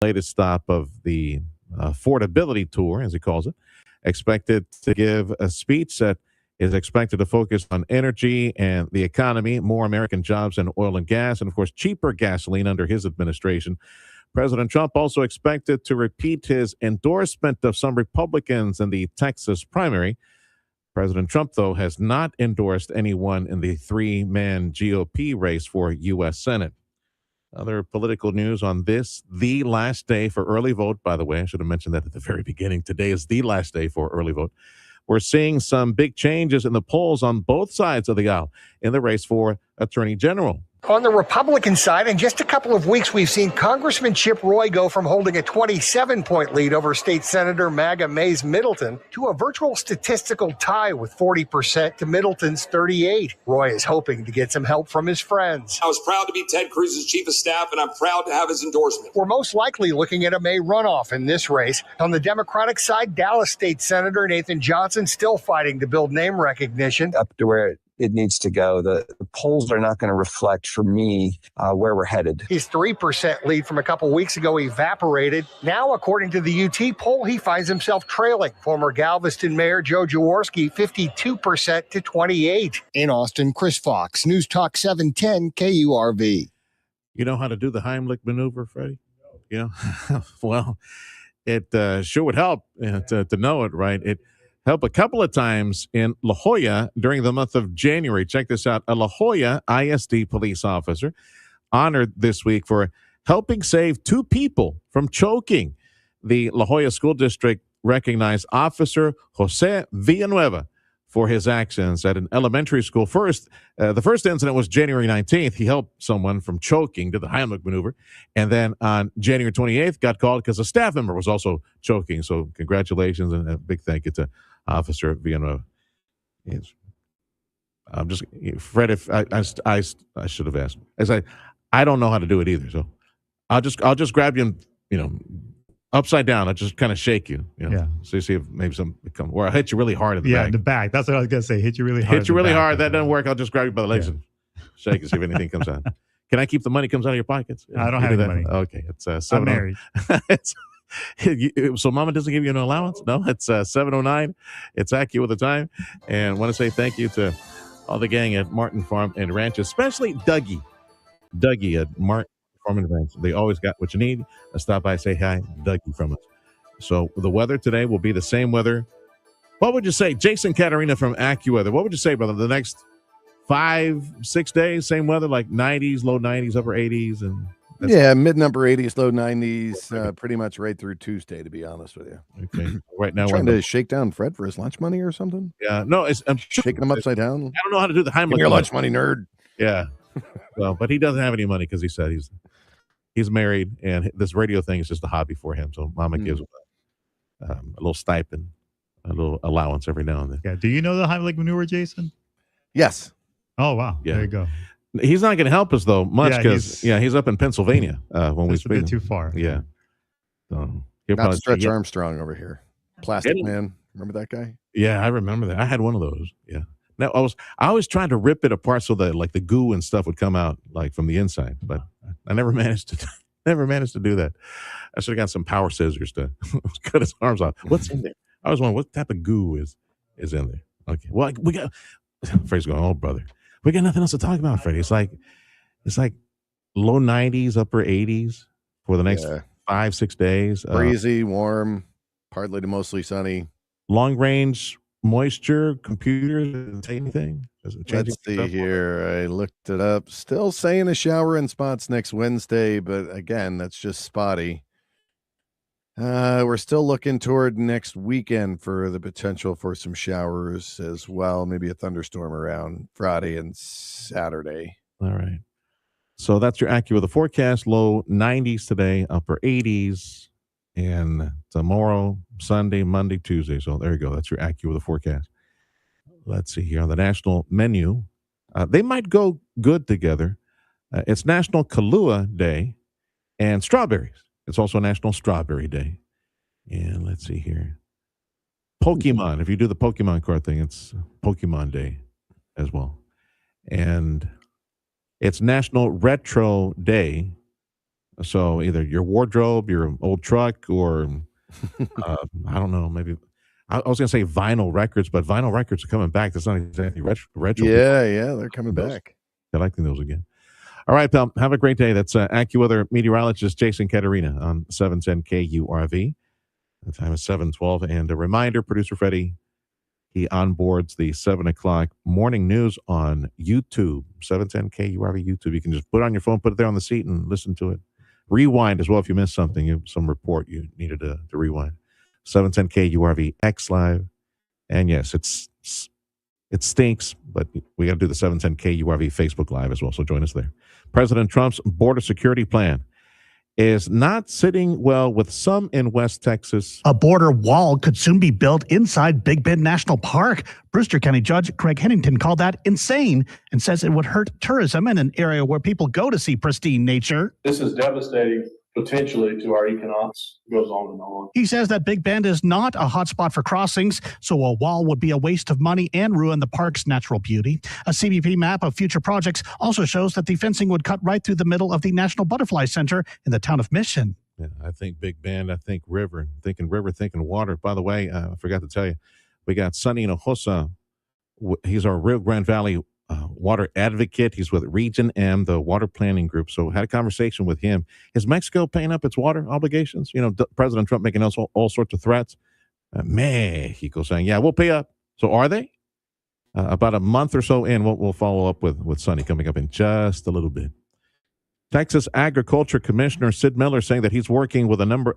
latest stop of the affordability tour, as he calls it, expected to give a speech that is expected to focus on energy and the economy, more American jobs in oil and gas, and of course, cheaper gasoline under his administration. President Trump also expected to repeat his endorsement of some Republicans in the Texas primary. President Trump, though, has not endorsed anyone in the three-man GOP race for U.S. Senate. Other political news on this, the last day for early vote, by the way. I should have mentioned that at the very beginning. Today is the last day for early vote. We're seeing some big changes in the polls on both sides of the aisle in the race for Attorney General. On the Republican side, in just a couple of weeks, we've seen Congressman Chip Roy go from holding a 27-point lead over State Senator MAGA Mays Middleton to a virtual statistical tie with 40% to Middleton's 38%. Roy is hoping to get some help from his friends. I was proud to be Ted Cruz's chief of staff, and I'm proud to have his endorsement. We're most likely looking at a May runoff in this race. On the Democratic side, Dallas State Senator Nathan Johnson still fighting to build name recognition. Up to where it needs to go. The polls are not going to reflect, for me, where we're headed. His 3% lead from a couple weeks ago evaporated. Now, according to the UT poll, he finds himself trailing former Galveston Mayor Joe Jaworski 52% to 28%. In Austin, Chris Fox, News Talk 710 KURV. You know how to do the Heimlich maneuver, Freddie? You know? Well, it sure would help to know it, right? It helped a couple of times in La Jolla during the month of January. Check this out. A La Jolla ISD police officer honored this week for helping save two people from choking. The La Jolla School District recognized Officer Jose Villanueva for his actions at an elementary school. The first incident was January 19th. He helped someone from choking, did the Heimlich maneuver. And then on January 28th, got called because a staff member was also choking. So congratulations and a big thank you to Officer Villanueva. I'm just, Fred, if I should have asked. I don't know how to do it either. So I'll just grab you and, upside down. I'll just kind of shake you. Yeah. So you see if maybe something comes, or I'll hit you really hard in the back. Yeah, in the back. That's what I was going to say. Hit you really hard. Hit you really hard. That doesn't work. I'll just grab you by the legs and shake and see if anything comes out. Can I keep the money comes out of your pockets? I don't have any money. Okay. It's I'm married. So mama doesn't give you an allowance? No, it's 7:09. It's Aki with the time. And I want to say thank you to all the gang at Martin Farm and Ranch, especially Dougie at Martin Farm and Ranch. They always got what you need. Stop by, say hi, Dougie from us. So the weather today will be the same weather. What would you say? Jason Caterina from AccuWeather. What would you say, brother? The next 5-6 days, same weather, like 90s, low 90s, upper 80s, and mid-number 80s, low 90s, pretty much right through Tuesday, to be honest with you. Okay. Right now, trying to shake down Fred for his lunch money or something? Yeah. No, I'm shaking him upside down. I don't know how to do the Heimlich. Your lunch money, nerd. Yeah. Well, but he doesn't have any money because he said he's married, and this radio thing is just a hobby for him. So Mama gives him a little stipend, a little allowance every now and then. Yeah. Do you know the Heimlich maneuver, Jason? Yes. Oh, wow. Yeah. There you go. He's not going to help us, though, much because, he's up in Pennsylvania when we speak. A bit too far. Yeah. So not Stretch Armstrong over here. Plastic Man. Remember that guy? Yeah, I remember that. I had one of those. Yeah. Now, I was trying to rip it apart so that, like, the goo and stuff would come out, like, from the inside. But I never managed to do that. I should have got some power scissors to cut his arms off. What's in there? I was wondering what type of goo is in there. Okay. Well, we got Freddie's going, oh, brother. We got nothing else to talk about, Freddie. It's like low 90s, upper 80s for the next 5-6 days. Breezy, warm, partly to mostly sunny. Long range moisture, computers, say anything? Let's see here. I looked it up. Still saying a shower in spots next Wednesday, but again, that's just spotty. We're still looking toward next weekend for the potential for some showers as well. Maybe a thunderstorm around Friday and Saturday. All right. So that's your AccuWeather forecast. Low 90s today, upper 80s. And tomorrow, Sunday, Monday, Tuesday. So there you go. That's your AccuWeather forecast. Let's see here on the national menu. They might go good together. It's National Kahlua Day and strawberries. It's also National Strawberry Day. And let's see here. Pokemon. If you do the Pokemon card thing, it's Pokemon Day as well. And it's National Retro Day. So either your wardrobe, your old truck, or I don't know, maybe I was going to say vinyl records, but vinyl records are coming back. That's not exactly retro. Yeah, they're coming back. Collecting those again. All right, pal. Have a great day. That's AccuWeather meteorologist Jason Katerina on 710 KURV. The time is 7:12. And a reminder, producer Freddie, he onboards the 7 o'clock morning news on YouTube, 710 KURV YouTube. You can just put it on your phone, put it there on the seat, and listen to it. Rewind as well if you missed something, some report you needed to rewind. 710 KURV X Live. And yes, it stinks, but we got to do the 710 KURV Facebook Live as well. So join us there. President Trump's border security plan is not sitting well with some in West Texas. A border wall could soon be built inside Big Bend National Park. Brewster County Judge Craig Hennington called that insane and says it would hurt tourism in an area where people go to see pristine nature. This is devastating potentially to our economics. It goes on and on. He says that Big Bend is not a hotspot for crossings, so a wall would be a waste of money and ruin the park's natural beauty. A CBP map of future projects also shows that the fencing would cut right through the middle of the National Butterfly Center in the town of Mission. Yeah, I think Big Bend, I think river, thinking water. By the way, I forgot to tell you, we got Sonny Hinojosa. He's our Rio Grande Valley water advocate. He's with Region M, the water planning group. So had a conversation with him. Is Mexico paying up its water obligations? You know, President Trump making all sorts of threats. Mexico saying, yeah, we'll pay up. So are they? About a month or so in, we'll follow up with Sonny coming up in just a little bit. Texas Agriculture Commissioner Sid Miller saying that he's working with a member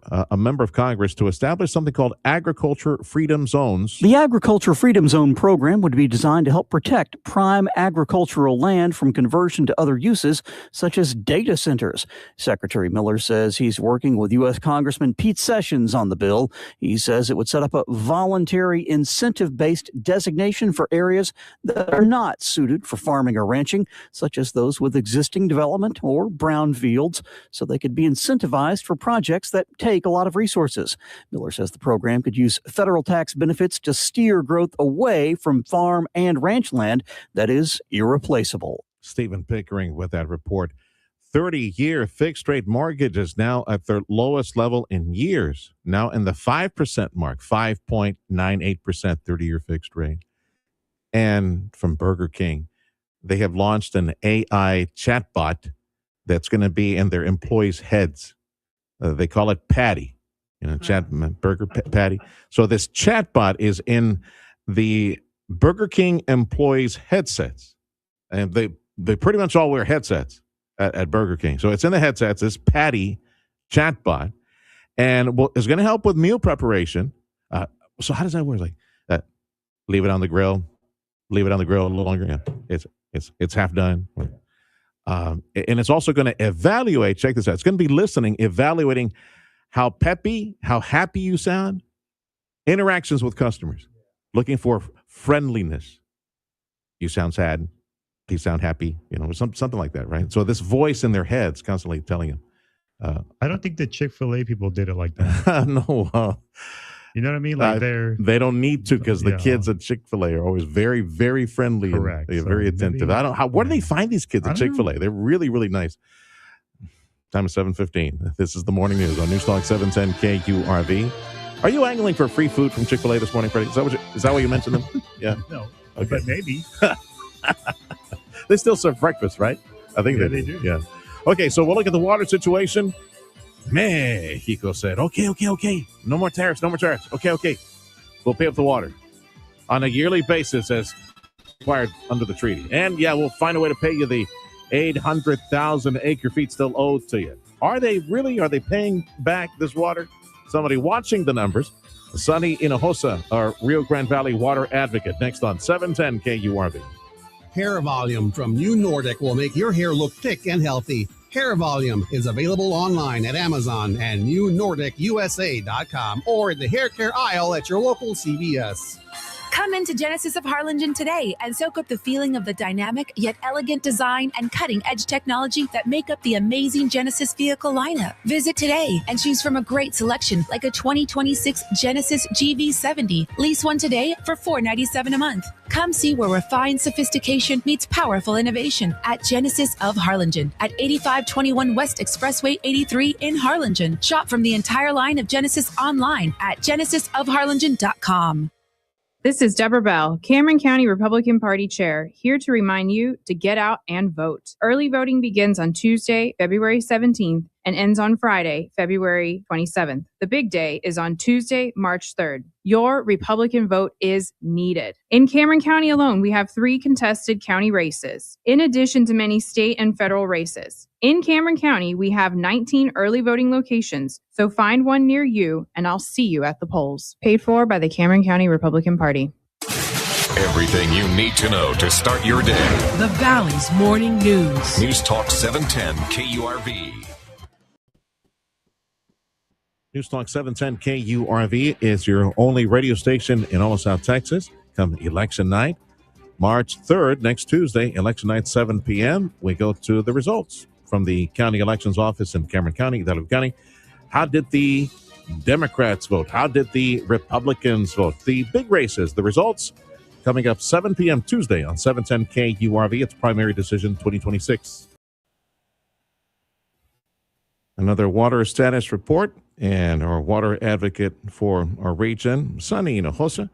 of Congress to establish something called Agriculture Freedom Zones. The Agriculture Freedom Zone program would be designed to help protect prime agricultural land from conversion to other uses, such as data centers. Secretary Miller says he's working with U.S. Congressman Pete Sessions on the bill. He says it would set up a voluntary incentive-based designation for areas that are not suited for farming or ranching, such as those with existing development or brown fields, so they could be incentivized for projects that take a lot of resources. Miller says the program could use federal tax benefits to steer growth away from farm and ranch land that is irreplaceable. Stephen Pickering with that report. 30-year fixed rate mortgages now at their lowest level in years, now in the 5% mark, 5.98% 30-year fixed rate. And from Burger King, they have launched an AI chatbot that's going to be in their employees' heads. They call it Patty, burger Patty. So this chatbot is in the Burger King employees' headsets, and they pretty much all wear headsets at Burger King. So it's in the headsets. This Patty chatbot, and is going to help with meal preparation. So how does that work? Like leave it on the grill, a little longer. Yeah, it's half done. And it's also going to evaluate, check this out, it's going to be listening, evaluating how peppy, how happy you sound, interactions with customers, looking for friendliness. You sound sad, you sound happy, something like that, right? So this voice in their heads constantly telling them. I don't think the Chick-fil-A people did it like that. No. You know what I mean? Like they don't need to, because the kids at Chick-fil-A are always very, very friendly. Correct. And very attentive. Where do they find these kids at Chick-fil-A? They're really, really nice. Time is 7:15. This is the morning news on Newstalk 710 KURV. Are you angling for free food from Chick-fil-A this morning, Freddie? Is that what you mentioned them? Yeah. No, okay. But maybe. They still serve breakfast, right? I think they do. Yeah. Okay, so we'll look at the water situation. Mexico said, okay. No more tariffs. Okay. We'll pay up the water on a yearly basis as required under the treaty. And yeah, we'll find a way to pay you the 800,000 acre feet still owed to you. Are they paying back this water? Somebody watching the numbers. Sonny Hinojosa, our Rio Grande Valley water advocate. Next on 710 KURV. Hair Volume from New Nordic will make your hair look thick and healthy. Hair Volume is available online at Amazon and newnordicusa.com or in the hair care aisle at your local CVS. Come into Genesis of Harlingen today and soak up the feeling of the dynamic yet elegant design and cutting-edge technology that make up the amazing Genesis vehicle lineup. Visit today and choose from a great selection like a 2026 Genesis GV70. Lease one today for $497 a month. Come see where refined sophistication meets powerful innovation at Genesis of Harlingen at 8521 West Expressway 83 in Harlingen. Shop from the entire line of Genesis online at genesisofharlingen.com. This is Deborah Bell, Cameron County Republican Party Chair, here to remind you to get out and vote. Early voting begins on Tuesday, February 17th, and ends on Friday, February 27th. The big day is on Tuesday, March 3rd. Your Republican vote is needed. In Cameron County alone, we have 3 contested county races, in addition to many state and federal races. In Cameron County, we have 19 early voting locations, so find one near you, and I'll see you at the polls. Paid for by the Cameron County Republican Party. Everything you need to know to start your day. The Valley's Morning News. News Talk 710 KURV. News Talk 710 KURV is your only radio station in all of South Texas. Come election night, March 3rd, next Tuesday, election night, 7 p.m., we go to the results from the county elections office in Cameron County, Hidalgo County. How did the Democrats vote? How did the Republicans vote? The big races, the results coming up 7 p.m. Tuesday on 710 KURV. It's Primary Decision 2026. Another water status report, and our water advocate for our region, Sonny Hinojosa,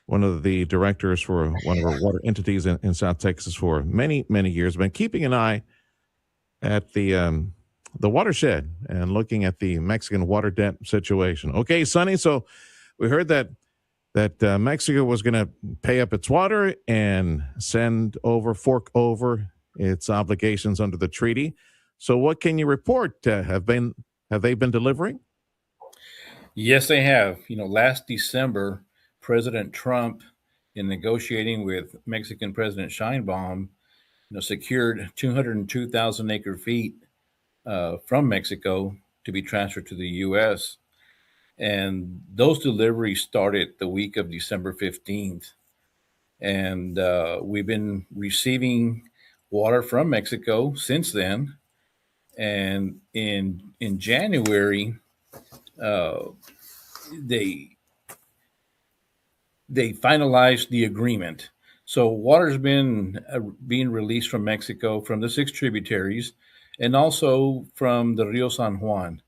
one of the directors for one of our water entities in South Texas for many, many years, been keeping an eye at the watershed and looking at the Mexican water debt situation. Okay, Sonny, so we heard that Mexico was going to pay up its water and fork over its obligations under the treaty. So what can you report? Have they been delivering? Yes, they have. Last December, President Trump, in negotiating with Mexican President Sheinbaum, secured 202,000 acre feet from Mexico to be transferred to the U.S. And those deliveries started the week of December 15th. And we've been receiving water from Mexico since then. And in January, they finalized the agreement. So water's been being released from Mexico from the 6 tributaries and also from the Rio San Juan.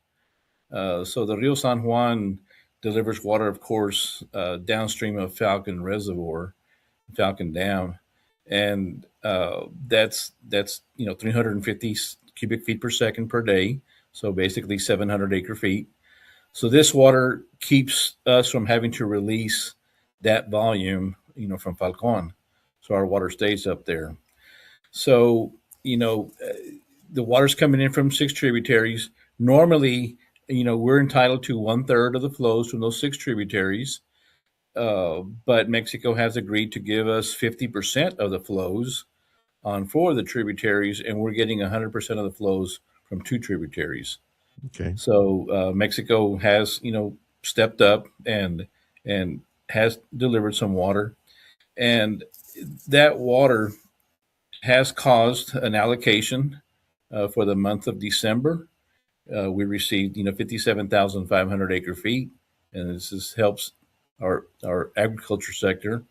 So the Rio San Juan delivers water, of course, downstream of Falcon Reservoir, Falcon Dam, and that's 350 cubic feet per second per day. So basically 700 acre feet. So this water keeps us from having to release that volume, from Falcon. So our water stays up there. So, the water's coming in from 6 tributaries. Normally, we're entitled to 1/3 of the flows from those 6 tributaries. But Mexico has agreed to give us 50% of the flows on 4 of the tributaries, and we're getting 100% of the flows from 2 tributaries. Okay. So Mexico has, stepped up and has delivered some water, and that water has caused an allocation for the month of December. We received, 57,500 acre feet, and this helps our agriculture sector.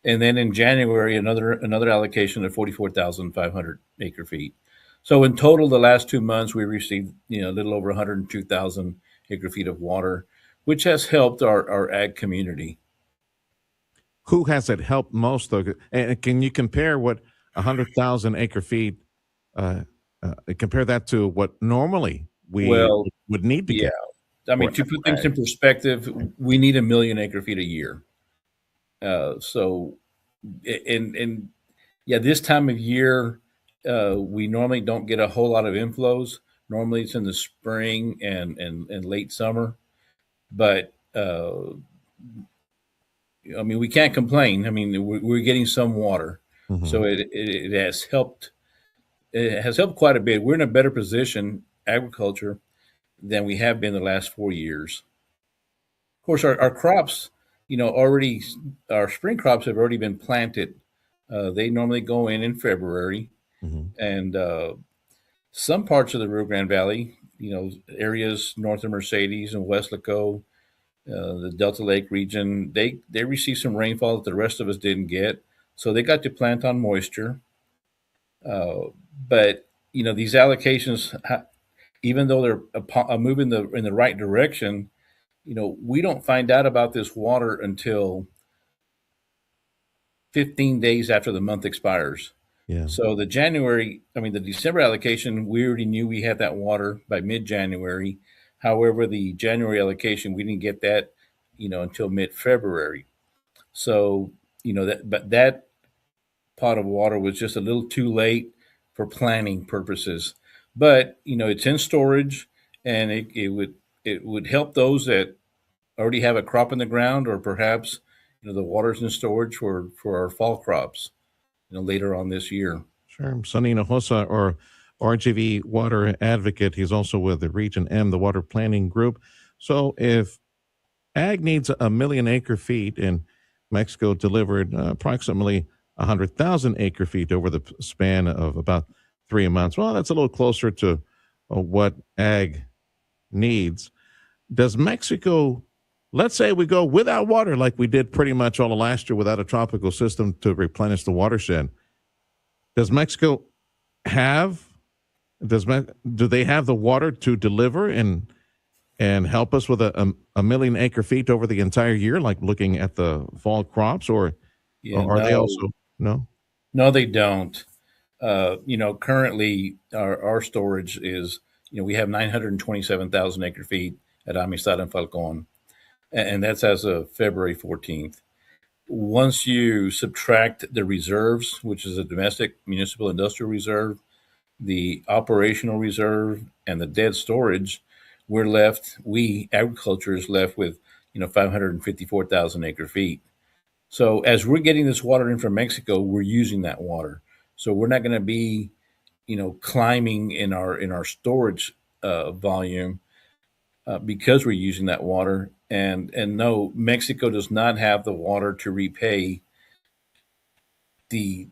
And then in January, another allocation of 44,500 acre feet. So in total, the last 2 months, we received, a little over 102,000 acre feet of water, which has helped our ag community. Who has it helped most, though? And can you compare what 100,000 acre feet, compare that to what normally we would need to get? I mean, to put things in perspective, we need 1 million acre feet a year. This time of year, we normally don't get a whole lot of inflows. Normally it's in the spring and late summer, but we can't complain. I mean, we're getting some water, so it has helped. It has helped quite a bit. We're in a better position, agriculture, than we have been the last 4 years. Of course, our crops already our spring crops have already been planted. They normally go in February, and some parts of the Rio Grande Valley, areas north of Mercedes and West Laco, the Delta Lake region, they received some rainfall that the rest of us didn't get, so they got to plant on moisture. But these allocations, even though they're moving in the right direction, we don't find out about this water until 15 days after the month expires. Yeah. So the December allocation, we already knew we had that water by mid-January. However, the January allocation, we didn't get that, until mid-February. So, that pot of water was just a little too late for planning purposes. But, it's in storage, and it would help those that already have a crop in the ground, or perhaps, the water's in storage for our fall crops, later on this year. Sure. Sonny Hinojosa, or RGV Water Advocate. He's also with the Region M, the Water Planning Group. So if ag needs 1 million acre feet and Mexico delivered approximately 100,000 acre feet over the span of about 3 months, well, that's a little closer to what ag needs. Does Mexico, let's say we go without water like we did pretty much all of last year without a tropical system to replenish the watershed, does Mexico do they have the water to deliver and help us with a 1 million acre feet over the entire year, like looking at the fall crops, or they also no? No, they don't. Currently our storage is, we have 927,000 acre feet at Amistad and Falcon, and that's as of February 14th. Once you subtract the reserves, which is a domestic municipal industrial reserve, the operational reserve, and the dead storage, agriculture is left with 554,000 acre feet. So as we're getting this water in from Mexico, we're using that water. So we're not going to be climbing in our storage volume because we're using that water. And no, Mexico does not have the water to repay the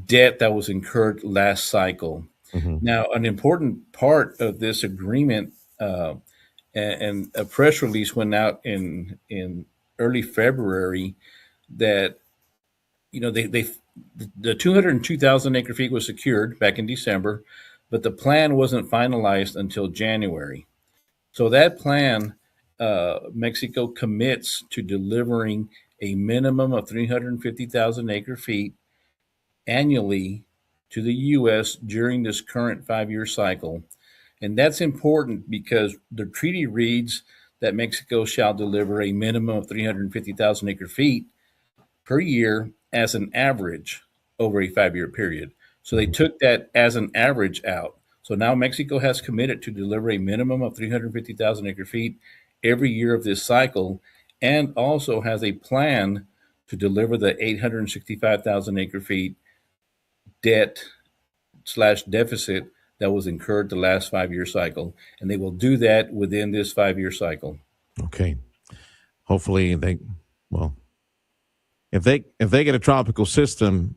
debt that was incurred last cycle. Now, an important part of this agreement, and a press release went out in early February, that the 202,000 acre feet was secured back in December, but the plan wasn't finalized until January. So that plan, Mexico commits to delivering a minimum of 350,000 acre feet annually to the U.S. during this current 5-year cycle. And that's important because the treaty reads that Mexico shall deliver a minimum of 350,000 acre feet per year as an average over a 5-year period. So they took that as an average out. So now Mexico has committed to deliver a minimum of 350,000 acre feet every year of this cycle, and also has a plan to deliver the 865,000 acre feet debt/deficit that was incurred the last 5-year cycle. And they will do that within this 5-year cycle. Okay. Hopefully if they get a tropical system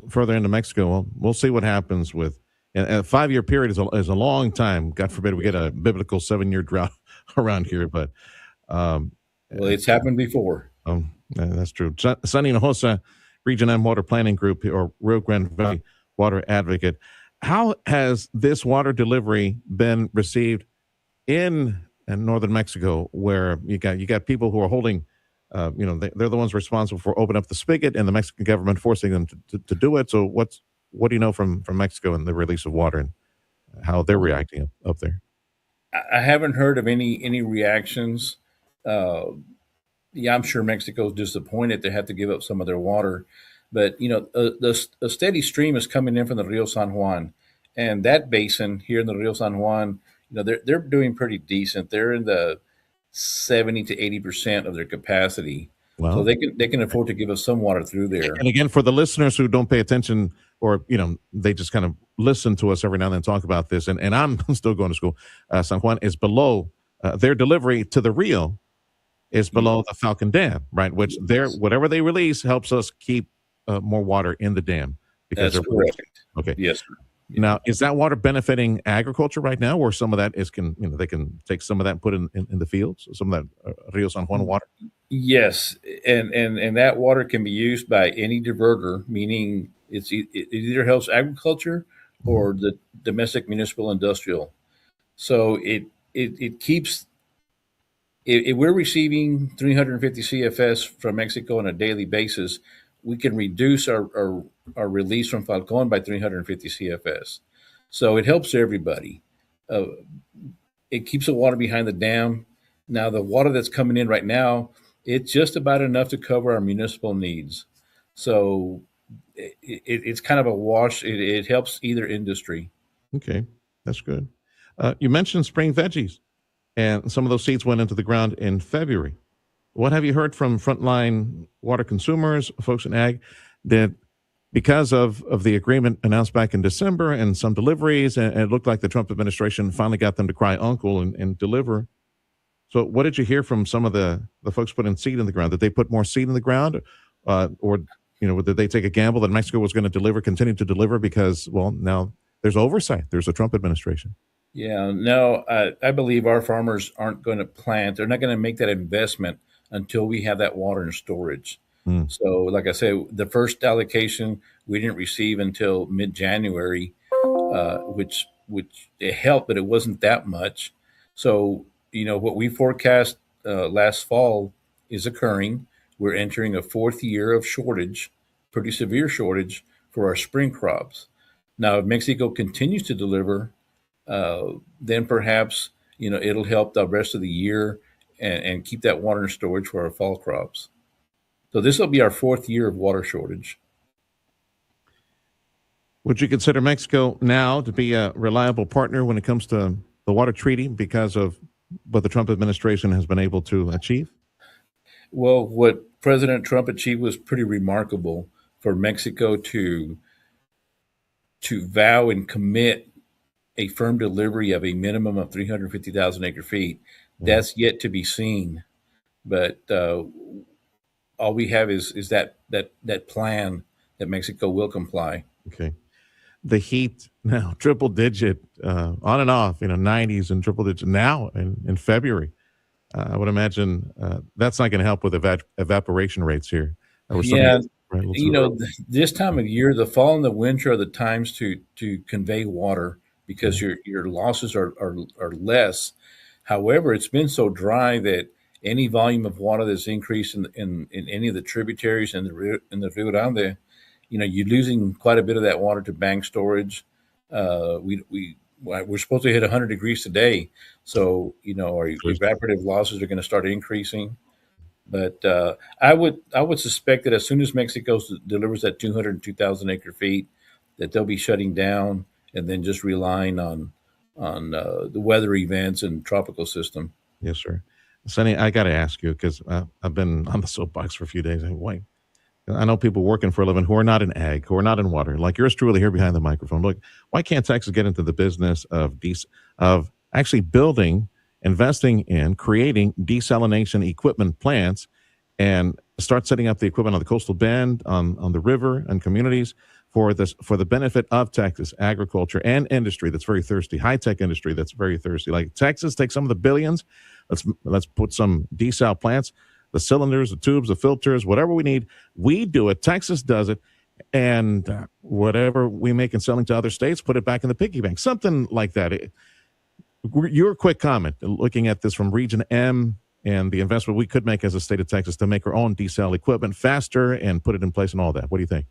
further into Mexico, well, we'll see what happens with. And a 5-year period is a long time. God forbid we get a biblical 7-year drought around here, but well, it's happened before. That's true. Sonny Hinojosa, Region M Water Planning Group, or Rio Grande Valley Water Advocate. How has this water delivery been received in northern Mexico, where you got people who are holding, they're the ones responsible for opening up the spigot, and the Mexican government forcing them to do it. So what do you know from Mexico and the release of water and how they're reacting up there? I haven't heard of any reactions. I'm sure Mexico's disappointed they have to give up some of their water, but a steady stream is coming in from the Rio San Juan, and that basin here in the Rio San Juan, they're doing pretty decent. They're in the 70 to 80% of their capacity. Wow. So they can afford to give us some water through there. And again, for the listeners who don't pay attention, or they just kind of listen to us every now and then talk about this, and I'm still going to school. San Juan is below their delivery to the Rio is below the Falcon Dam, right? Which whatever they release helps us keep more water in the dam because That's they're correct. okay. Yes, sir. Now, is that water benefiting agriculture right now, or some of that they can take some of that and put in the fields, some of that Rio San Juan water? Yes, and that water can be used by any diverter, meaning it either helps agriculture or the domestic, municipal, industrial. So it keeps. If we're receiving 350 CFS from Mexico on a daily basis, we can reduce our release from Falcon by 350 CFS. So it helps everybody. Uh, it keeps the water behind the dam. Now, the water that's coming in right now, it's just about enough to cover our municipal needs. So it's kind of a wash. It helps either industry. Okay, that's good. You mentioned spring veggies, and some of those seeds went into the ground in February. What have you heard from frontline water consumers, folks in ag, that because of the agreement announced back in December and some deliveries, and it looked like the Trump administration finally got them to cry uncle and deliver. So what did you hear from some of the folks putting seed in the ground? Did they put more seed in the ground, or did they take a gamble that Mexico was going to continue to deliver because, well, now there's oversight. There's a Trump administration. Yeah, no, I believe our farmers aren't going to plant. They're not going to make that investment until we have that water in storage. So, like I said, the first allocation we didn't receive until mid-January, which it helped, but it wasn't that much. So, what we forecast last fall is occurring. We're entering a fourth year of shortage, pretty severe shortage for our spring crops. Now, if Mexico continues to deliver, then perhaps it'll help the rest of the year and keep that water in storage for our fall crops. So this will be our fourth year of water shortage. Would you consider Mexico now to be a reliable partner when it comes to the water treaty because of what the Trump administration has been able to achieve? Well, what President Trump achieved was pretty remarkable for Mexico to vow and commit a firm delivery of a minimum of 350,000 acre feet. That's yet to be seen. But all we have is that plan that Mexico will comply. Okay. The heat now, triple digit, on and off, 90s and triple digit now in February. I would imagine that's not going to help with evaporation rates here. Yeah, this time of year, the fall and the winter are the times to convey water because your losses are less. However, it's been so dry that any volume of water that's increased in any of the tributaries in the Rio Grande, you're losing quite a bit of that water to bank storage. We're supposed to hit 100 degrees today, so our evaporative losses are going to start increasing. But I would suspect that as soon as Mexico delivers that 202,000 acre feet, that they'll be shutting down and then just relying on the weather events and tropical system. Yes, sir. Sonny, I got to ask you because I've been on the soapbox for a few days. Wait, I know people working for a living who are not in ag, who are not in water, like yours truly here behind the microphone. Look, why can't Texas get into the business of actually building, investing in, creating desalination equipment plants and start setting up the equipment on the coastal bend, on the river and communities for the benefit of Texas agriculture and industry that's very thirsty, high-tech industry that's very thirsty. Like Texas, take some of the billions, let's put some desal plants, the cylinders, the tubes, the filters, whatever we need. We do it. Texas does it. And whatever we make and selling to other states, put it back in the piggy bank. Something like that. Your quick comment, looking at this from Region M and the investment we could make as a state of Texas to make our own desal equipment faster and put it in place and all that. What do you think?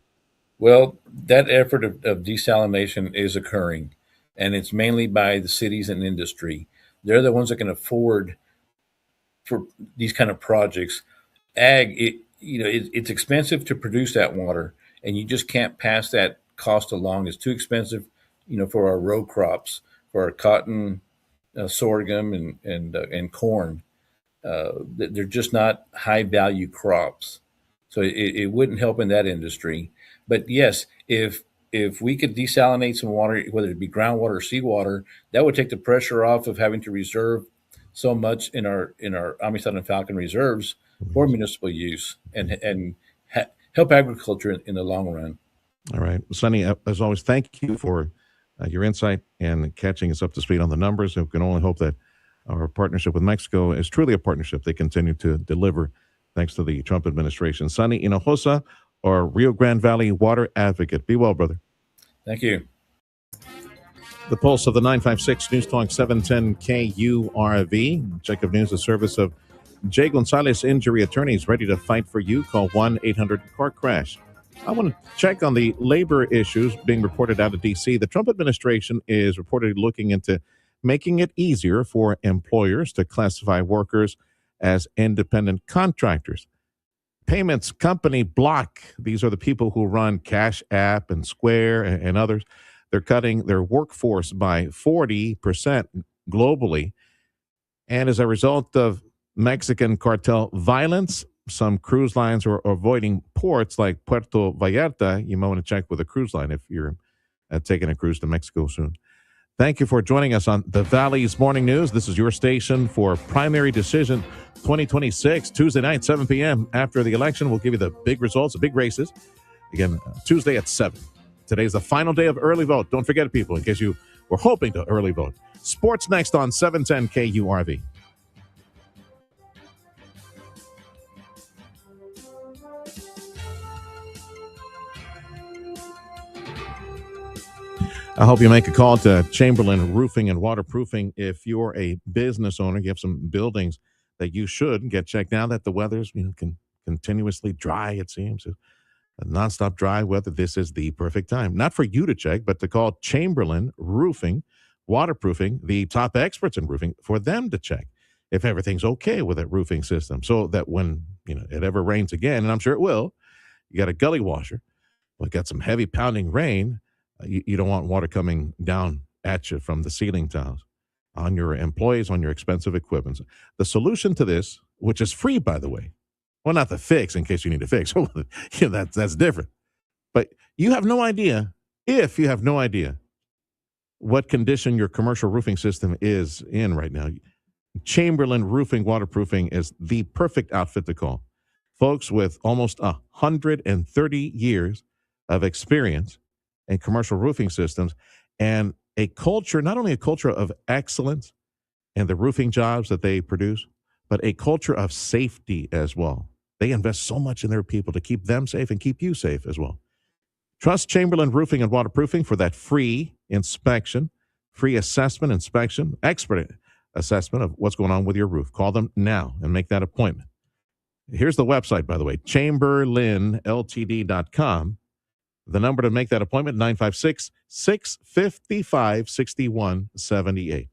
Well, that effort of desalination is occurring, and it's mainly by the cities and industry. They're the ones that can afford for these kind of projects. Ag, it's expensive to produce that water, and you just can't pass that cost along. It's too expensive, for our row crops, for our cotton, sorghum, and corn. They're just not high value crops, so it wouldn't help in that industry. But yes, if we could desalinate some water, whether it be groundwater or seawater, that would take the pressure off of having to reserve so much in our Amistad and Falcon reserves for municipal use and help agriculture in the long run. All right. Sonny, as always, thank you for your insight and catching us up to speed on the numbers. We can only hope that our partnership with Mexico is truly a partnership they continue to deliver thanks to the Trump administration. Sonny Hinojosa, our Rio Grande Valley water advocate. Be well, brother. Thank you. The pulse of the 956 News Talk 710 KURV. Check of news, the service of Jay Gonzalez Injury Attorneys, ready to fight for you. Call 1-800-CAR-CRASH. I want to check on the labor issues being reported out of D.C. The Trump administration is reportedly looking into making it easier for employers to classify workers as independent contractors. Payments company Block, these are the people who run Cash App and Square and others. They're cutting their workforce by 40% globally. And as a result of Mexican cartel violence, some cruise lines are avoiding ports like Puerto Vallarta. You might want to check with a cruise line if you're taking a cruise to Mexico soon. Thank you for joining us on the Valley's Morning News. This is your station for Primary Decision 2026, Tuesday night, 7 p.m. After the election, we'll give you the big results, the big races. Again, Tuesday at 7. Today's the final day of early vote. Don't forget, people, in case you were hoping to early vote. Sports next on 710 KURV. I hope you make a call to Chamberlain Roofing and Waterproofing if you're a business owner. You have some buildings that you should get checked now that the weather's can continuously dry, it seems. Nonstop dry weather, this is the perfect time. Not for you to check, but to call Chamberlain Roofing, Waterproofing, the top experts in roofing, for them to check if everything's okay with that roofing system. So that when it ever rains again, and I'm sure it will, you got a gully washer, we got some heavy pounding rain, you don't want water coming down at you from the ceiling tiles on your employees, on your expensive equipment. The solution to this, which is free, by the way, well, not the fix in case you need to fix. That's different. But you have no idea, if you have no idea what condition your commercial roofing system is in right now, Chamberlain Roofing Waterproofing is the perfect outfit to call. Folks with almost 130 years of experience in commercial roofing systems and a culture, not only a culture of excellence in the roofing jobs that they produce, but a culture of safety as well. They invest so much in their people to keep them safe and keep you safe as well. Trust Chamberlain Roofing and Waterproofing for that free inspection, free assessment, inspection, expert assessment of what's going on with your roof. Call them now and make that appointment. Here's the website, by the way, chamberlainltd.com. The number to make that appointment, 956-655-6178.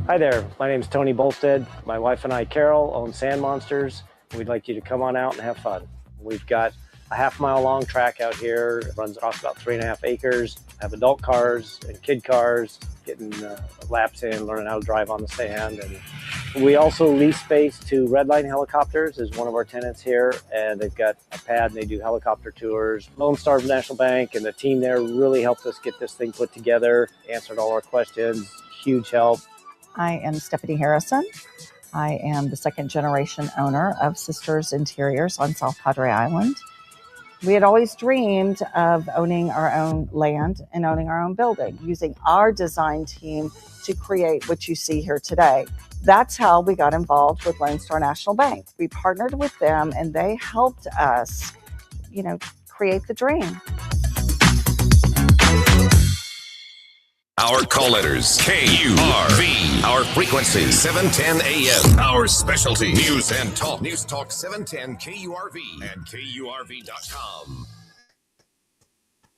Hi there, my name is Tony Bolstead. My wife and I, Carol, own Sand Monsters. We'd like you to come on out and have fun. We've got a half-mile-long track out here. It runs across about 3.5 acres. Have adult cars and kid cars getting laps in, learning how to drive on the sand. And we also lease space to Redline Helicopters is one of our tenants here, and they've got a pad and they do helicopter tours. Lone Star National Bank and the team there really helped us get this thing put together, answered all our questions, huge help. I am Stephanie Harrison. I am the second generation owner of Sisters Interiors on South Padre Island. We had always dreamed of owning our own land and owning our own building, using our design team to create what you see here today. That's how we got involved with Lone Star National Bank. We partnered with them and they helped us, create the dream. Our call letters, KURV. Our frequency, 710 AM. Our specialty, news and talk. News Talk 710 KURV and KURV.com.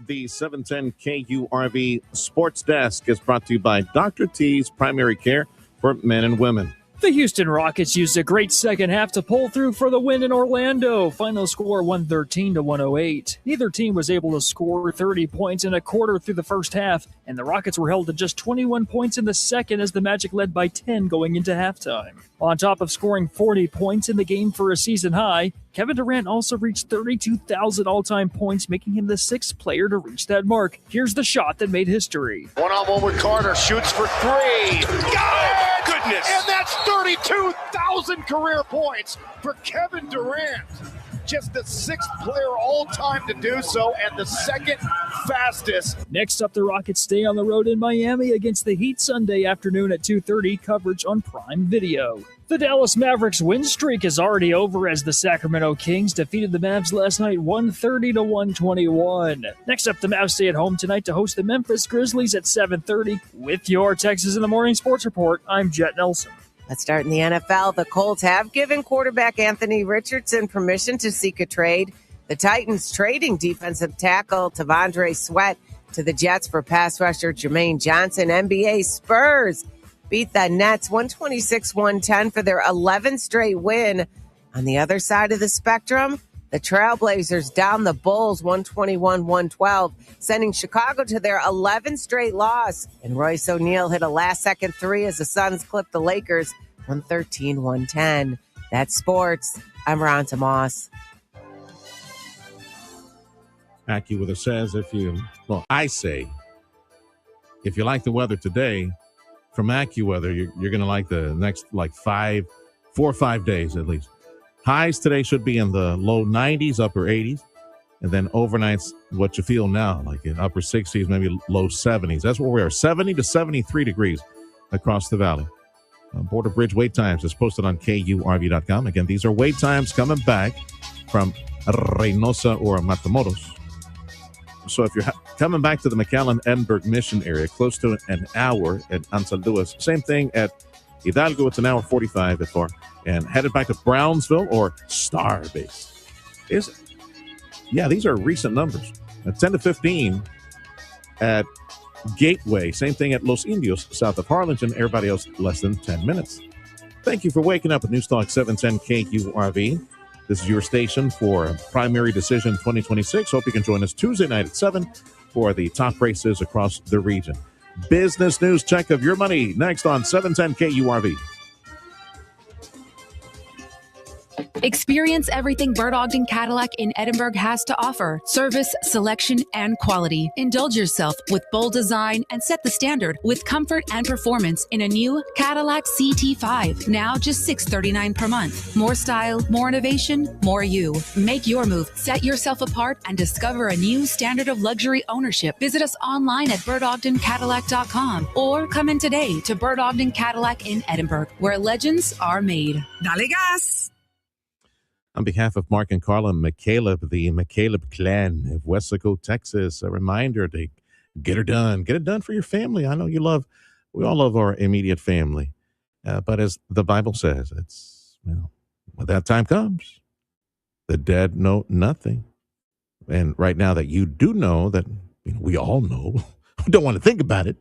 The 710 KURV Sports Desk is brought to you by Dr. T's Primary Care for Men and Women. The Houston Rockets used a great second half to pull through for the win in Orlando. Final score 113-108. Neither team was able to score 30 points in a quarter through the first half, and the Rockets were held to just 21 points in the second as the Magic led by 10 going into halftime. On top of scoring 40 points in the game for a season high, Kevin Durant also reached 32,000 all-time points, making him the sixth player to reach that mark. Here's the shot that made history. One-on-one with Carter, shoots for three. Got it! Goodness! And that's 32,000 career points for Kevin Durant. Just the sixth player all-time to do so and the second fastest. Next up, the Rockets stay on the road in Miami against the Heat Sunday afternoon at 2:30, coverage on Prime Video. The Dallas Mavericks win streak is already over as the Sacramento Kings defeated the Mavs last night 130-121. Next up, the Mavs stay at home tonight to host the Memphis Grizzlies at 7:30. With your Texas in the Morning Sports Report, I'm Jet Nelson. Let's start in the NFL. The Colts have given quarterback Anthony Richardson permission to seek a trade. The Titans trading defensive tackle Tavondre Sweat to the Jets for pass rusher Jermaine Johnson. NBA Spurs beat the Nets 126-110 for their 11th straight win. On the other side of the spectrum, the Trailblazers down the Bulls 121-112, sending Chicago to their 11th straight loss. And Royce O'Neal hit a last-second three as the Suns clipped the Lakers 113-110. That's sports. I'm Ronta Moss. AccuWeather says I say, if you like the weather today, from AccuWeather, you're going to like the next 4 or 5 days at least. Highs today should be in the low 90s, upper 80s. And then overnights, what you feel now, like in upper 60s, maybe low 70s. That's where we are, 70 to 73 degrees across the valley. Border Bridge wait times is posted on KURV.com. Again, these are wait times coming back from Reynosa or Matamoros. So if you're coming back to the McAllen-Edinburgh Mission area, close to an hour at Ansalduas. Same thing at Hidalgo, it's an hour 45 at far. And headed back to Brownsville or Starbase. These are recent numbers. At 10 to 15 at Gateway. Same thing at Los Indios, south of Harlingen. Everybody else less than 10 minutes. Thank you for waking up at Newstalk 710 KURV. This is your station for Primary Decision 2026. Hope you can join us Tuesday night at 7 for the top races across the region. Business news check of your money next on 710 KURV. Experience everything Bert Ogden Cadillac in Edinburgh has to offer. Service, selection, and quality. Indulge yourself with bold design and set the standard with comfort and performance in a new Cadillac CT5. Now just $639 per month. More style, more innovation, more you. Make your move, set yourself apart, and discover a new standard of luxury ownership. Visit us online at BertOgdenCadillac.com or come in today to Bert Ogden Cadillac in Edinburgh, where legends are made. Dale gas! On behalf of Mark and Carla McCaleb, the McCaleb clan of Weslaco, Texas, a reminder to get her done. Get it done for your family. I know we all love our immediate family. But as the Bible says, it's, when that time comes, the dead know nothing. And right now that you do know that, we all know, we don't want to think about it,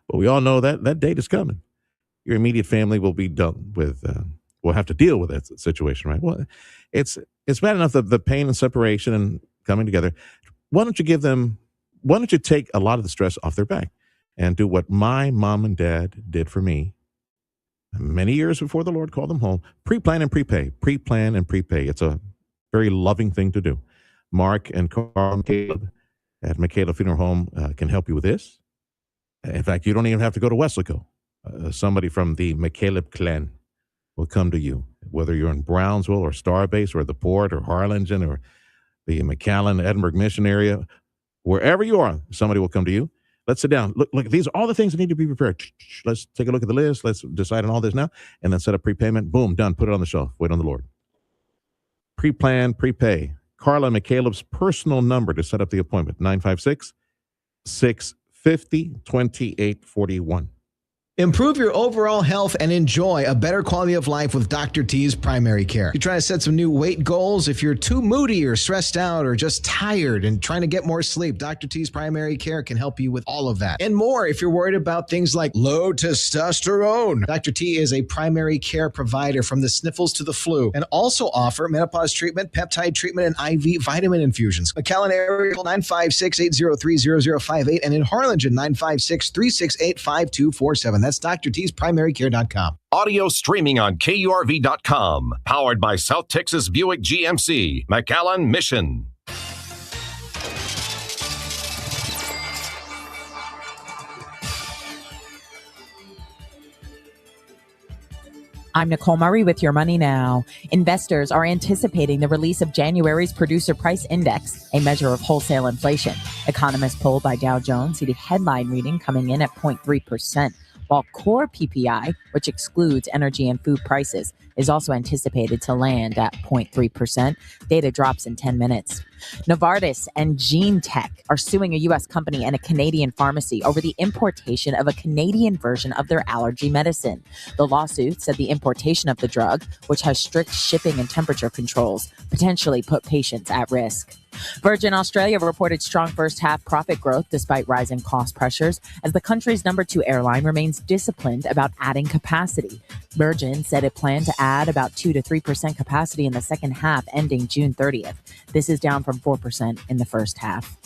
but we all know that that date is coming. Your immediate family will be done with, we'll have to deal with that situation, right? Well, it's bad enough the pain and separation and coming together. Why don't you take a lot of the stress off their back and do what my mom and dad did for me many years before the Lord called them home? Pre-plan and prepay. Pre-plan and prepay. It's a very loving thing to do. Mark and Carl McCaleb at McCaleb Funeral Home can help you with this. In fact, you don't even have to go to Weslaco. Somebody from the McCaleb clan will come to you, whether you're in Brownsville or Starbase or the Port or Harlingen or the McAllen, Edinburgh Mission area, wherever you are, somebody will come to you. Let's sit down. Look, these are all the things that need to be prepared. Let's take a look at the list. Let's decide on all this now, and then set up prepayment. Boom, done. Put it on the shelf. Wait on the Lord. Pre-plan, prepay. Carla McCaleb's personal number to set up the appointment, 956-650-2841. Improve your overall health and enjoy a better quality of life with Dr. T's Primary Care. You're trying to set some new weight goals. If you're too moody or stressed out or just tired and trying to get more sleep, Dr. T's Primary Care can help you with all of that. And more if you're worried about things like low testosterone. Dr. T is a primary care provider from the sniffles to the flu and also offer menopause treatment, peptide treatment, and IV vitamin infusions. McAllen area 956-803-0058 and in Harlingen 956-368-5247. That's drtsprimary.care.com. Audio streaming on KURV.com. Powered by South Texas Buick GMC, McAllen Mission. I'm Nicole Murray with Your Money Now. Investors are anticipating the release of January's Producer Price Index, a measure of wholesale inflation. Economists polled by Dow Jones see the headline reading coming in at 0.3%, while core PPI, which excludes energy and food prices, is also anticipated to land at 0.3%. Data drops in 10 minutes. Novartis and GeneTech are suing a U.S. company and a Canadian pharmacy over the importation of a Canadian version of their allergy medicine. The lawsuit said the importation of the drug, which has strict shipping and temperature controls, potentially put patients at risk. Virgin Australia reported strong first-half profit growth despite rising cost pressures as the country's number 2 airline remains disciplined about adding capacity. Virgin said it planned to add about 2 to 3% capacity in the second half ending June 30th. This is down from 4% in the first half.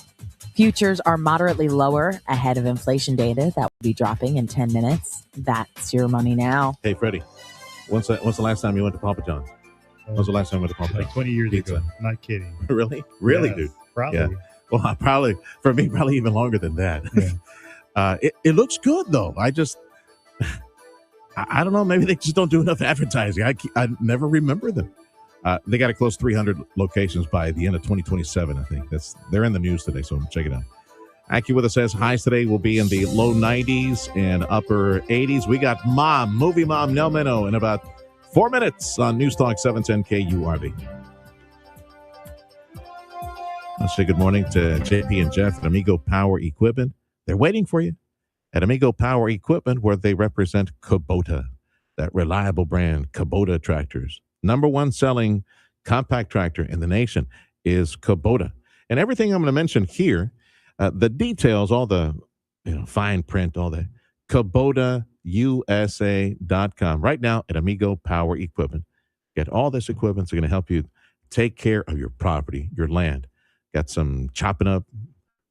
Futures are moderately lower ahead of inflation data that will be dropping in 10 minutes. That's Your Money Now. Hey, Freddie, when's the last time you went to Papa John's? When's the last time you went to Papa John's? Like 20 years ago. Not kidding. Really, Yes, dude? probably. Yeah. Well, probably even longer than that. Yeah. It looks good though. I don't know. Maybe they just don't do enough advertising. I never remember them. They got to close 300 locations by the end of 2027. I think they're in the news today. So check it out. AccuWeather says highs today will be in the low 90s and upper 80s. We got movie mom Nell Minow in about 4 minutes on News Talk 710 KURV. Let's say good morning to JP and Jeff at Amigo Power Equipment. They're waiting for you at Amigo Power Equipment, where they represent Kubota, that reliable brand, Kubota tractors. Number one selling compact tractor in the nation is Kubota. And everything I'm going to mention here, the details, all the fine print, all that, KubotaUSA.com. Right now at Amigo Power Equipment. Get all this equipment. It's going to help you take care of your property, your land. Got some chopping up,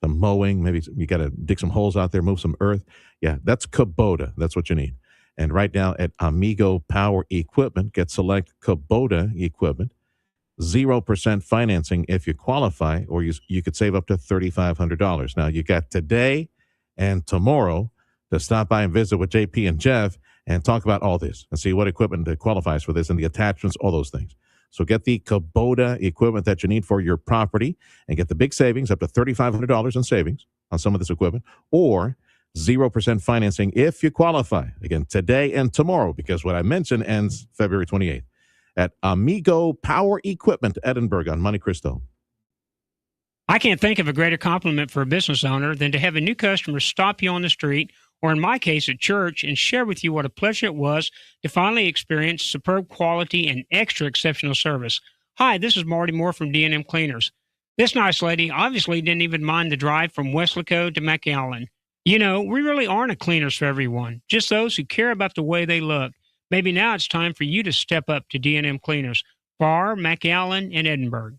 some mowing. Maybe you got to dig some holes out there, move some earth. Yeah, that's Kubota. That's what you need. And right now at Amigo Power Equipment, get select Kubota equipment. 0% financing if you qualify, or you could save up to $3,500. Now, you got today and tomorrow to stop by and visit with JP and Jeff and talk about all this and see what equipment qualifies for this and the attachments, all those things. So get the Kubota equipment that you need for your property and get the big savings, up to $3,500 in savings on some of this equipment, or 0% financing if you qualify. Again, today and tomorrow, because what I mentioned ends February 28th at Amigo Power Equipment, Edinburgh on Monte Cristo. I can't think of a greater compliment for a business owner than to have a new customer stop you on the street, or in my case at church, and share with you what a pleasure it was to finally experience superb quality and extra exceptional service. Hi, this is Marty Moore from D&M Cleaners. This nice lady obviously didn't even mind the drive from Weslaco to McAllen. You know, we really aren't a cleaners for everyone, just those who care about the way they look. Maybe now it's time for you to step up to D&M Cleaners, Barr, McAllen, and Edinburgh.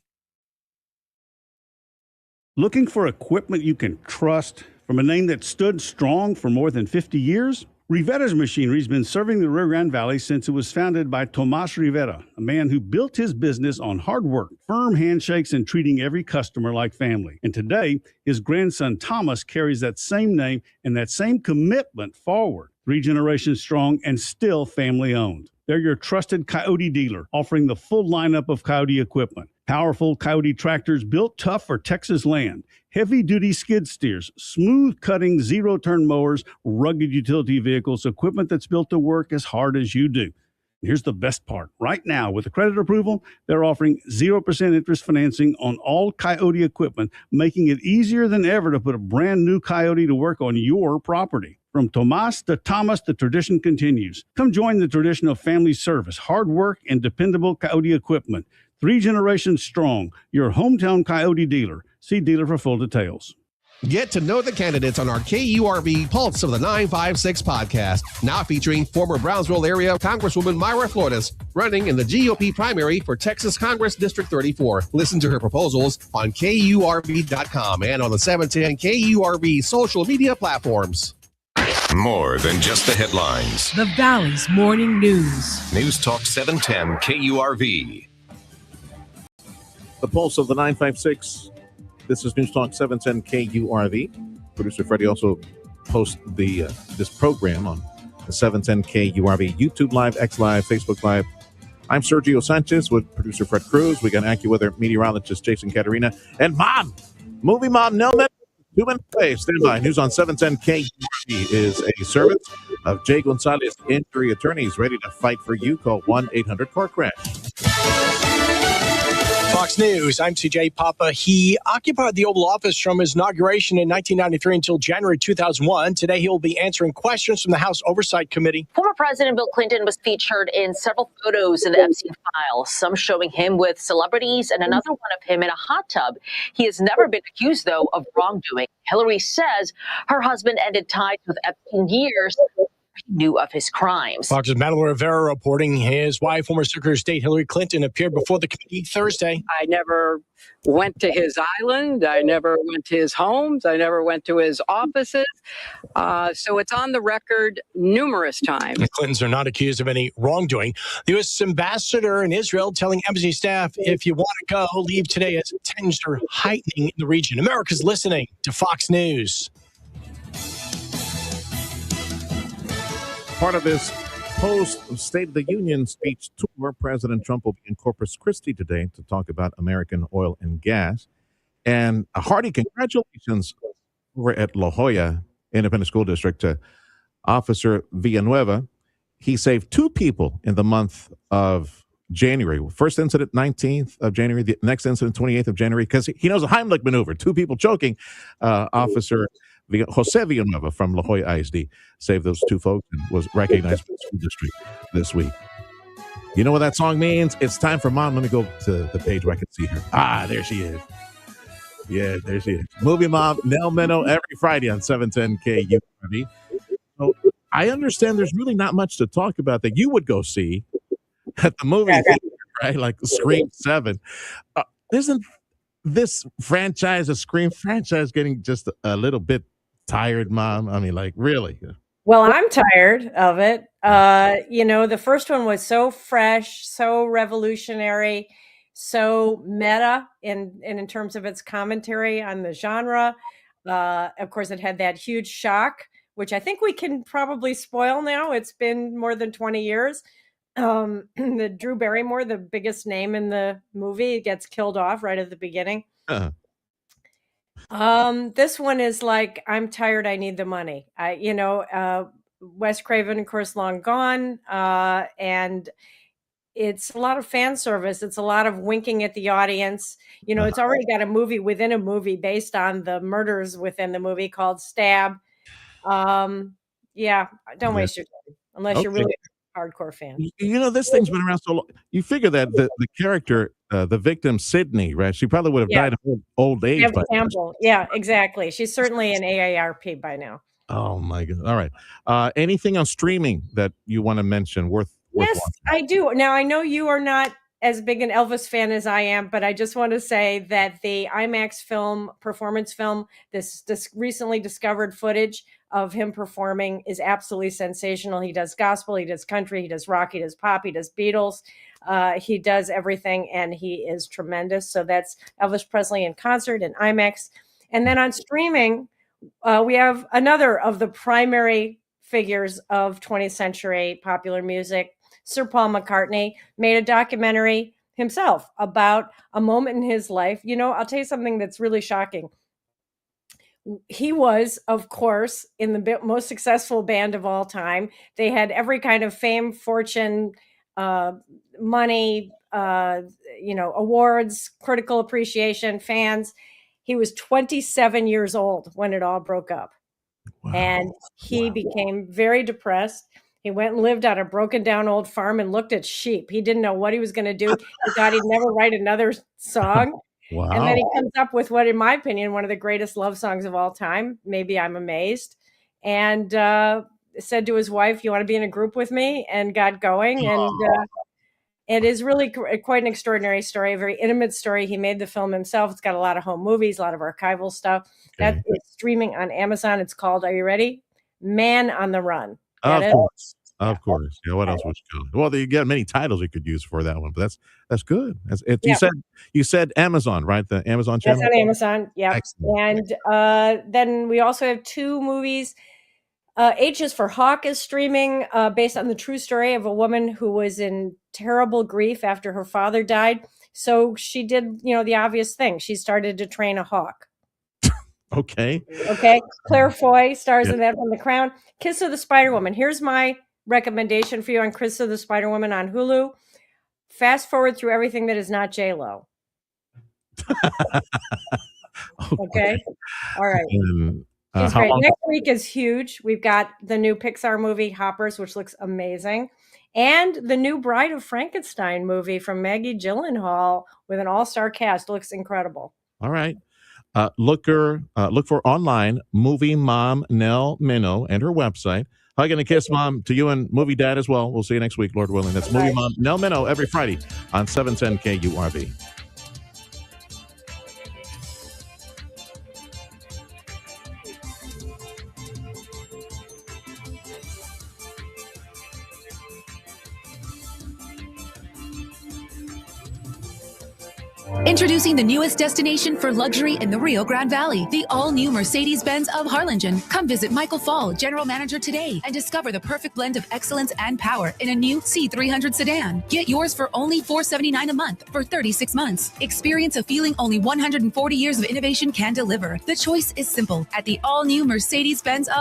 Looking for equipment you can trust from a name that stood strong for more than 50 years? Rivera's Machinery has been serving the Rio Grande Valley since it was founded by Tomas Rivera, a man who built his business on hard work, firm handshakes, and treating every customer like family. And today, his grandson Thomas carries that same name and that same commitment forward. 3 generations strong and still family owned. They're your trusted Coyote dealer, offering the full lineup of Coyote equipment. Powerful Coyote tractors built tough for Texas land. Heavy-duty skid steers, smooth-cutting zero-turn mowers, rugged utility vehicles, equipment that's built to work as hard as you do. Here's the best part. Right now, with the credit approval, they're offering 0% interest financing on all Coyote equipment, making it easier than ever to put a brand new Coyote to work on your property. From Tomas to Thomas, the tradition continues. Come join the tradition of family service, hard work, and dependable Coyote equipment. 3 generations strong, your hometown Coyote dealer. See dealer for full details. Get to know the candidates on our KURV Pulse of the 956 podcast, now featuring former Brownsville area Congresswoman Myra Flores, running in the GOP primary for Texas Congress District 34. Listen to her proposals on KURV.com and on the 710 KURV social media platforms. More than just the headlines. The Valley's Morning News. News Talk 710 KURV. The Pulse of the 956. This is News Talk 710 KURV. Producer Freddie also posts this program on the 710 KURV YouTube Live, X Live, Facebook Live. I'm Sergio Sanchez with producer Fred Cruz. We got AccuWeather meteorologist Jason Caterina and movie mom Nelman. 2 minutes away. Stand by. News on 710 KURV is a service of Jay Gonzalez Injury Attorneys, ready to fight for you. Call 1-800-CAR-CRASH. Fox News, I'm CJ Papa. He occupied the Oval Office from his inauguration in 1993 until January 2001. Today, he will be answering questions from the House Oversight Committee. Former President Bill Clinton was featured in several photos in the Epstein files, some showing him with celebrities and another one of him in a hot tub. He has never been accused, though, of wrongdoing. Hillary says her husband ended ties with Epstein years he knew of his crimes. Fox's Madeline Rivera reporting his wife, former Secretary of State Hillary Clinton, appeared before the committee Thursday. I never went to his island. I never went to his homes. I never went to his offices. So it's on the record numerous times. The Clintons are not accused of any wrongdoing. The U.S. ambassador in Israel telling embassy staff, if you want to go, leave today as tensions are heightening in the region. America's listening to Fox News. Part of this post-State of the Union speech tour, President Trump will be in Corpus Christi today to talk about American oil and gas. And a hearty congratulations over at La Jolla Independent School District to Officer Villanueva. He saved 2 people in the month of January. First incident, 19th of January. The next incident, 28th of January, because he knows a Heimlich maneuver. 2 people choking. Officer Jose Villanueva from La Jolla ISD saved those 2 folks and was recognized by the school district this week. You know what that song means? It's time for Mom. Let me go to the page where I can see her. There she is. Yeah, there she is. Movie mom, Nell Minow, every Friday on 710 KURV. So I understand there's really not much to talk about that you would go see at the movie theater, right? Like Scream 7. Isn't this franchise, a Scream franchise, getting just a little bit tired, Mom? I mean, like, really? Well, I'm tired of it. The first one was so fresh, so revolutionary, so meta in terms of its commentary on the genre. Of course, it had that huge shock, which I think we can probably spoil now. It's been more than 20 years. The Drew Barrymore, the biggest name in the movie, gets killed off right at the beginning. Uh-huh. This one is like, I'm tired. I need the money. Wes Craven, of course, long gone. And it's a lot of fan service. It's a lot of winking at the audience. It's already got a movie within a movie based on the murders within the movie called Stab. Don't waste your time unless you're really a hardcore fan. This thing's been around so long. You figure that the character, the victim, Sydney, right? She probably would have died of old age. Campbell. Yeah, exactly. She's certainly an AARP by now. Oh my God. All right. Anything on streaming that you want to mention worth Yes, watching? I do. Now, I know you are not as big an Elvis fan as I am, but I just want to say that the IMAX performance film, this recently discovered footage of him performing is absolutely sensational. He does gospel, he does country, he does rock, he does pop, he does Beatles. He does everything, and he is tremendous. So that's Elvis Presley in concert in IMAX. And then on streaming, we have another of the primary figures of 20th century popular music. Sir Paul McCartney made a documentary himself about a moment in his life. I'll tell you something that's really shocking. He was, of course, in the most successful band of all time. They had every kind of fame, fortune, money, awards, critical appreciation, fans. He was 27 years old when it all broke up. Wow. And he became very depressed. He went and lived on a broken down old farm and looked at sheep. He didn't know what he was going to do. He thought he'd never write another song. Wow. And then he comes up with what, in my opinion, one of the greatest love songs of all time. Maybe I'm Amazed. And said to his wife, "You want to be in a group with me?" And got going. And it is really quite an extraordinary story, a very intimate story. He made the film himself. It's got a lot of home movies, a lot of archival stuff. That is streaming on Amazon. It's called, are you ready? Man on the Run. Of course. Yeah, what else would you call it? Well, you got many titles you could use for that one, but that's good. You said Amazon, right? The Amazon channel? That's on Amazon. Yeah. Excellent. And then we also have 2 movies. H is for Hawk is streaming, based on the true story of a woman who was in terrible grief after her father died. So she did, the obvious thing. She started to train a hawk. Okay. Claire Foy stars in that from The Crown. Kiss of the Spider Woman. Here's my recommendation for you on Kiss of the Spider Woman on Hulu. Fast forward through everything that is not J-Lo. Okay. All right. She's great. Next week is huge. We've got the new Pixar movie Hoppers, which looks amazing, and the new Bride of Frankenstein movie from Maggie Gyllenhaal with an all-star cast. Looks incredible. All right. Look for online movie mom Nell Minow and her website. Hug and a kiss, Mom, to you and movie dad as well. We'll see you next week, Lord willing. That's movie mom Nell Minow every Friday on 710 KURV. Introducing the newest destination for luxury in the Rio Grande Valley, the all-new Mercedes-Benz of Harlingen. Come visit Michael Fall, General Manager, today and discover the perfect blend of excellence and power in a new C300 sedan. Get yours for only $479 a month for 36 months. Experience a feeling only 140 years of innovation can deliver. The choice is simple at the all-new Mercedes-Benz of